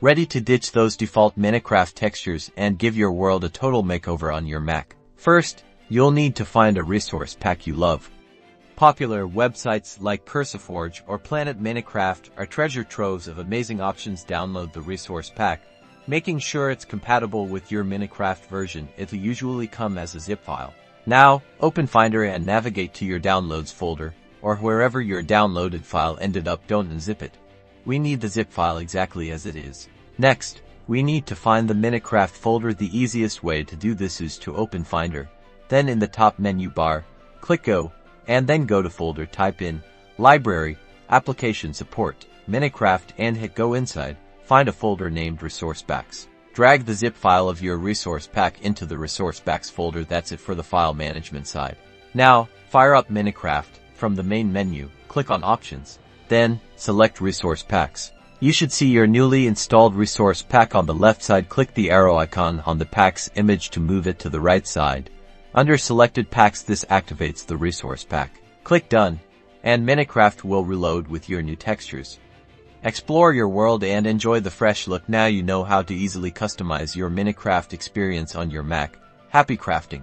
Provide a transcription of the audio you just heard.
Ready to ditch those default Minecraft textures and give your world a total makeover on your Mac? First, you'll need to find a resource pack you love. Popular websites like CurseForge or Planet Minecraft are treasure troves of amazing options. Download the resource pack, making sure it's compatible with your Minecraft version. It'll usually come as a zip file. Now, open Finder and navigate to your downloads folder, or wherever your downloaded file ended up. Don't unzip it. We need the zip file exactly as it is. Next, we need to find the Minecraft folder. The easiest way to do this is to open Finder. Then in the top menu bar, click Go, and then go to Folder. Type in Library, Application Support, Minecraft, and hit Go. Inside, find a folder named Resource Packs. Drag the zip file of your resource pack into the Resource Packs folder. That's it for the file management side. Now, fire up Minecraft. From the main menu, click on Options. Then, select Resource Packs. You should see your newly installed resource pack on the left side. Click the arrow icon on the pack's image to move it to the right side. Under Selected Packs, this activates the resource pack. Click Done, and Minecraft will reload with your new textures. Explore your world and enjoy the fresh look. Now you know how to easily customize your Minecraft experience on your Mac. Happy crafting!